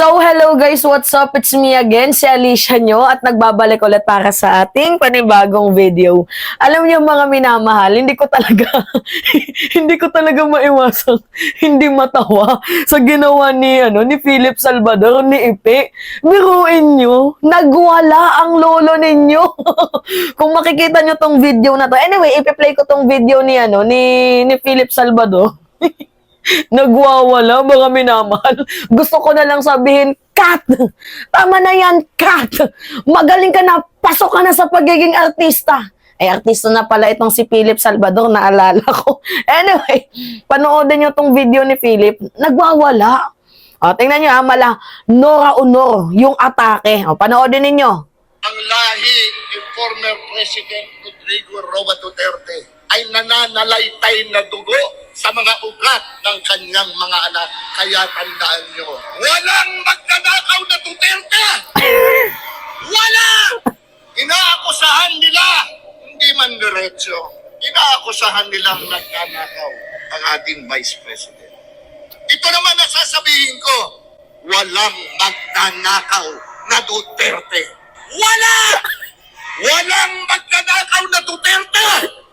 So, hello guys, what's up? It's me again, si Alicia nyo, at nagbabalik ulit para sa ating panibagong video. Alam niyo mga minamahal, hindi ko talaga, hindi ko talaga maiwasang hindi matawa sa ginawa ni Philip Salvador, ni Ipe. Biruin nyo, nagwala ang lolo ninyo. Kung makikita nyo tong video na to, anyway, ipi-play ko tong video ni Philip Salvador. Nagwawala, mga minamahal. Gusto ko na lang sabihin, Kat! Tama na yan, Kat! Magaling ka na, pasok ka na sa pagiging artista. Artista na pala itong si Philip Salvador, naalala ko. Anyway, panoodin nyo tong video ni Philip. Nagwawala. Tingnan nyo, mala, Nora Honor, yung atake. Panoodin ninyo. Ang lahi ni former President Rodrigo Roa Duterte ay nananalaytay na dugo sa mga ugat ng kanyang mga anak. Kaya tandaan nyo, walang magnanakaw na Duterte! Wala! Inaakusahan nila, hindi man diretso, inaakusahan nilang nagnanakaw ang ating Vice President. Ito naman nasasabihin ko, walang magnanakaw na Duterte. Wala! Walang magnanakaw na Duterte!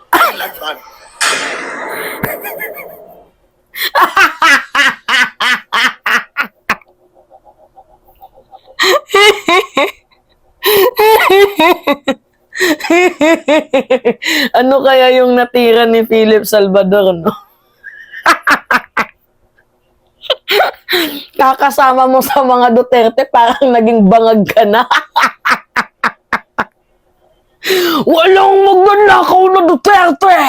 Ang laban. Ano kaya yung natira ni Philip Salvador, no? Kakasama mo sa mga Duterte, parang naging bangag ka na. Walang magnanakaw na Duterte!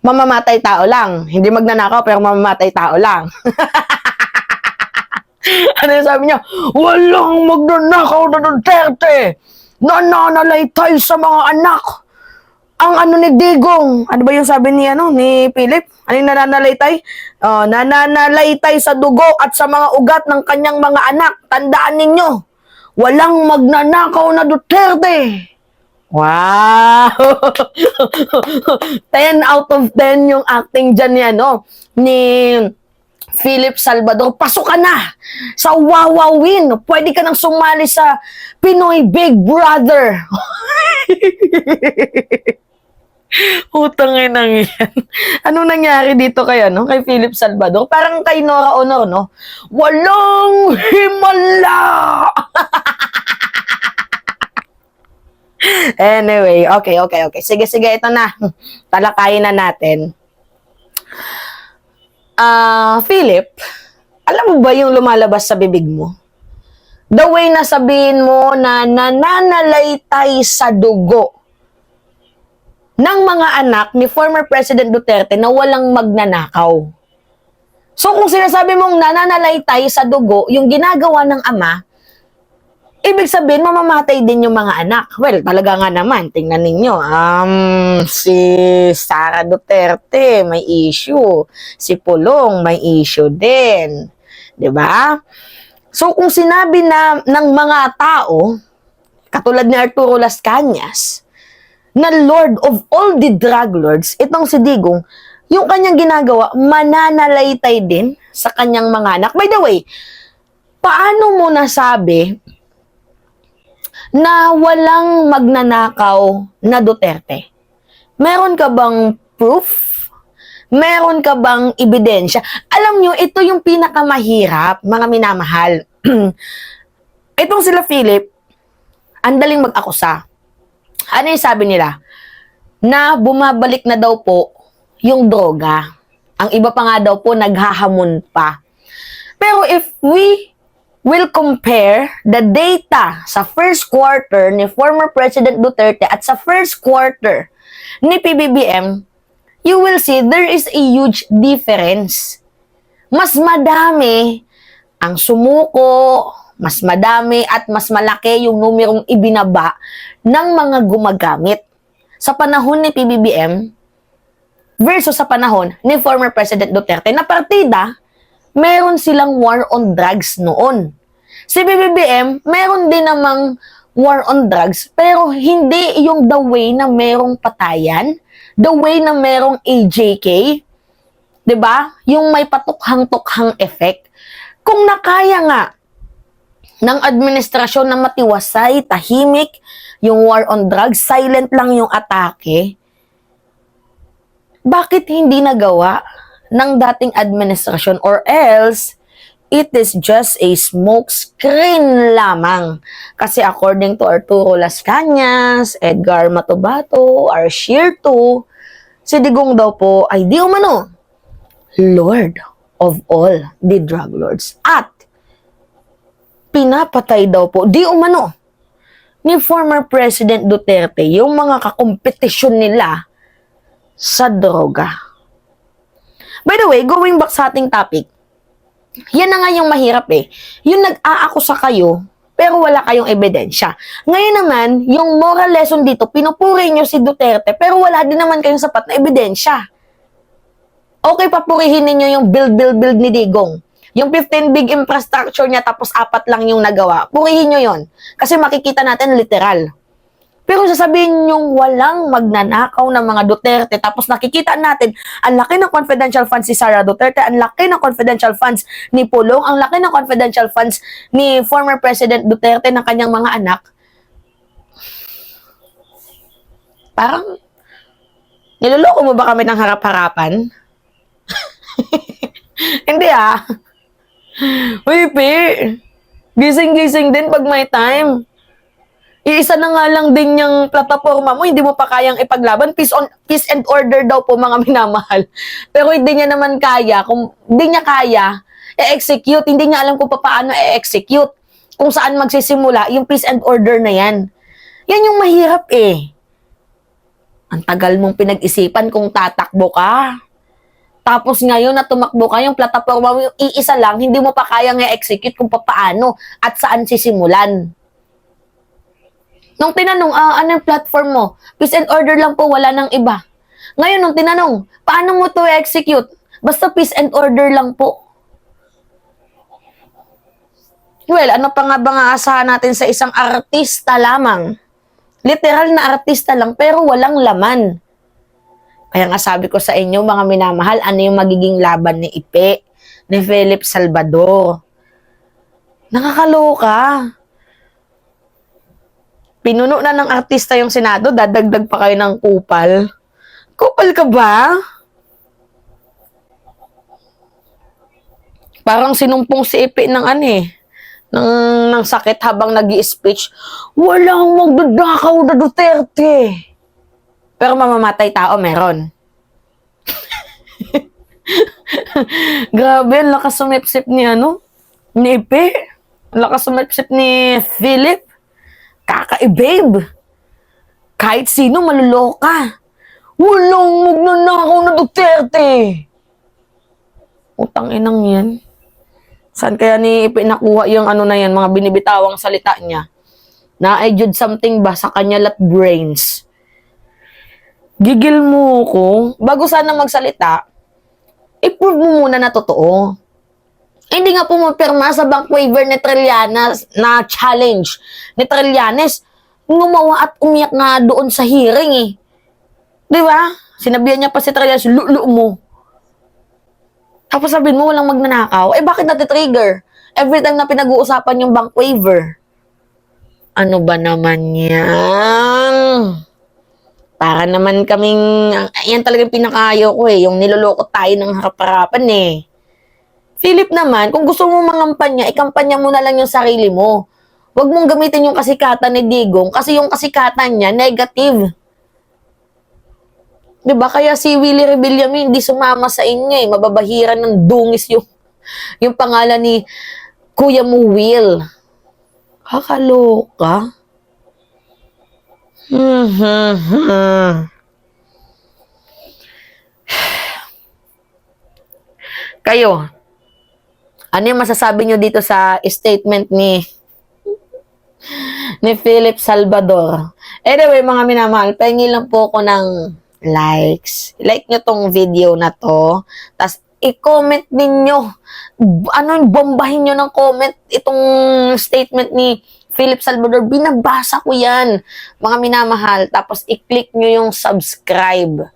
Mamamatay tao lang. Hindi magnanakaw, pero mamamatay tao lang. Ano yung sabi niya? Walang magnanakaw na Duterte! Nananalaytay sa mga anak! Ang ni Digong, ano ba yung sabi ni Philip? Ano yung nananalaytay? Nananalaytay sa dugo at sa mga ugat ng kanyang mga anak. Tandaan ninyo, walang magnanakaw na Duterte! Wow! 10 out of 10 yung acting dyan ni Philip Salvador. Pasok ka na sa Wawawin. Pwede ka nang sumali sa Pinoy Big Brother. Utangin nang yan. Anong nangyari dito kay Philip Salvador? Parang kay Nora Honor, no? Walang himala! Anyway, okay. Sige, ito na. Talakayin na natin. Philip, alam mo ba yung lumalabas sa bibig mo? The way na sabihin mo na nananalaytay sa dugo ng mga anak ni former President Duterte na walang magnanakaw. So kung sinasabi mong nananalaytay sa dugo, yung ginagawa ng ama, ibig sabihin, mamamatay din yung mga anak. Well, talaga nga naman, tingnan ninyo, si Sara Duterte may issue. Si Pulong may issue din. 'Di ba? So, kung sinabi na ng mga tao, katulad ni Arturo Las Cañas, na Lord of all the drug lords, itong si Digong, yung kanyang ginagawa, mananalaytay din sa kanyang mga anak. By the way, paano mo nasabi na walang magnanakaw na Duterte? Meron ka bang proof? Meron ka bang ebidensya? Alam nyo, ito yung pinakamahirap, mga minamahal. Itong sila Philip, ang daling mag-akusa. Ano yung sabi nila? Na bumabalik na daw po yung droga. Ang iba pa nga daw po, naghahamon pa. Pero if we will compare the data sa first quarter ni former President Duterte at sa first quarter ni PBBM, you will see there is a huge difference. Mas madami ang sumuko, mas madami at mas malaki yung numerong ibinaba ng mga gumagamit sa panahon ni PBBM versus sa panahon ni former President Duterte na partida, meron silang war on drugs noon. Si BBM, meron din namang war on drugs, pero hindi yung the way na merong patayan, the way na merong AJK, 'di ba? Yung may patukhang-tukhang effect. Kung nakaya nga ng administrasyon na matiwasay, tahimik, yung war on drugs, silent lang yung atake. Bakit hindi nagawa ng dating administrasyon, or else it is just a smoke screen lamang? Kasi according to Arturo Las Cañas, Edgar Matubato, Arshirto, si Digong daw po ay di umano Lord of all the drug lords. At pinapatay daw po di umano ni former President Duterte yung mga kakompetisyon nila sa droga. By the way, going back sa ating topic, yan na nga yung mahirap eh. Yung nag-aakusa kayo, pero wala kayong ebidensya. Ngayon naman, yung moral lesson dito, pinupuri nyo si Duterte, pero wala din naman kayong sapat na ebidensya. Okay, papurihin ninyo yung build ni Digong. Yung 15 big infrastructure niya, tapos 4 lang yung nagawa. Purihin nyo yon. Kasi makikita natin literal. Pero sasabihin yung walang magnanakaw ng mga Duterte, tapos nakikita natin, ang laki ng confidential funds ni Sara Duterte, ang laki ng confidential funds ni Pulong, ang laki ng confidential funds ni former President Duterte ng kanyang mga anak. Parang, niloloko mo ba kami ng harap-harapan? Hindi ah. Uy, Pi, gising-gising din pag may time. Iisa na nga lang din yung plataforma mo, hindi mo pa kayang ipaglaban. Peace and order daw po, mga minamahal. Pero hindi niya naman kaya. Kung hindi niya kaya, e-execute. Hindi niya alam kung paano e-execute. Kung saan magsisimula, yung peace and order na yan. Yan yung mahirap eh. Ang tagal mong pinag-isipan kung tatakbo ka. Tapos ngayon na tumakbo ka, yung plataforma mo, yung iisa lang, hindi mo pa kayang i-execute kung paano at saan sisimulan. Nung tinanong, ano yung platform mo? Peace and order lang po, wala nang iba. Ngayon, nung tinanong, paano mo to execute? Basta peace and order lang po. Well, ano pa nga ba nga asahan natin sa isang artista lamang? Literal na artista lang, pero walang laman. Kaya nga sabi ko sa inyo, mga minamahal, ano yung magiging laban ni Ipe, ni Philip Salvador? Nakakaloka. Pinuno na ng artista yung Senado, dadagdag pa kayo ng kupal. Kupal ka ba? Parang sinumpong si Ipe ng ng sakit habang nag-i-speech. Walang magdadakaw na Duterte. Pero mamamatay tao, meron. Grabe, ang lakas sumipsip ni ni Ipe. Ang lakas sumipsip ni Philip. Kaka-babe. Kahit sino maluloka. Walang magnanakaw na Duterte. Utang inang yan. Saan kaya ni Ipe nakuha yung na yan, mga binibitawang salita niya? Na-I-jude something ba sa kanya lat brains? Gigil mo ko. Bago sana magsalita, i-prove mo muna na totoo. Hindi nga pumapirma sa bank waiver ni Trillanes na challenge ni Trillanes. Ngumawa at umiyak nga doon sa hearing eh. Di ba? Sinabihan niya pa si Trillanes, lulo mo. Tapos sabihin mo walang magnanakaw. Eh bakit nati-trigger? Every time na pinag-uusapan yung bank waiver. Ano ba naman yan? Para naman kaming, yan talagang pinakayo ko eh. Yung niloloko tayo ng harap-harapan eh. Philip naman, kung gusto mo mangampanya, ikampanya mo na lang yung sarili mo. Huwag mong gamitin yung kasikatan ni Digong kasi yung kasikatan niya, negative. Diba? Kaya si Willie Rebillame hindi sumama sa inyo eh. Mababahiran ng dungis yung pangalan ni Kuya mo Will. Kakaloka. Kayo, ano yung masasabi nyo dito sa statement ni Philip Salvador? Anyway, mga minamahal, pahingi lang po ako ng likes. Like nyo tong video na to. Tapos, i-comment ninyo. Bombahin nyo ng comment itong statement ni Philip Salvador. Binabasa ko yan, mga minamahal. Tapos, i-click nyo yung subscribe.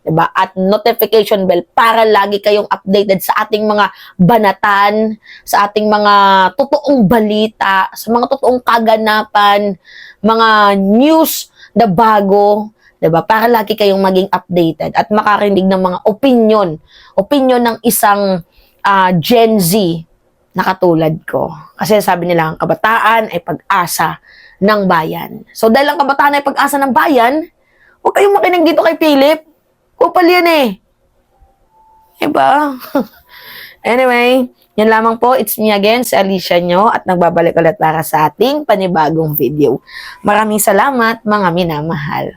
diba? At notification bell para lagi kayong updated sa ating mga banatan, sa ating mga totoong balita, sa mga totoong kaganapan, mga news na bago, diba? Para lagi kayong maging updated at makarinig ng mga opinion ng isang Gen Z na katulad ko. Kasi sabi nila, ang kabataan ay pag-asa ng bayan. So dahil ang kabataan ay pag-asa ng bayan, huwag kayong makinig dito kay Philip. Kupal yan eh. Diba? Anyway, yan lamang po. It's me again, si Alicia nyo, at nagbabalik ulit para sa ating panibagong video. Maraming salamat, mga minamahal.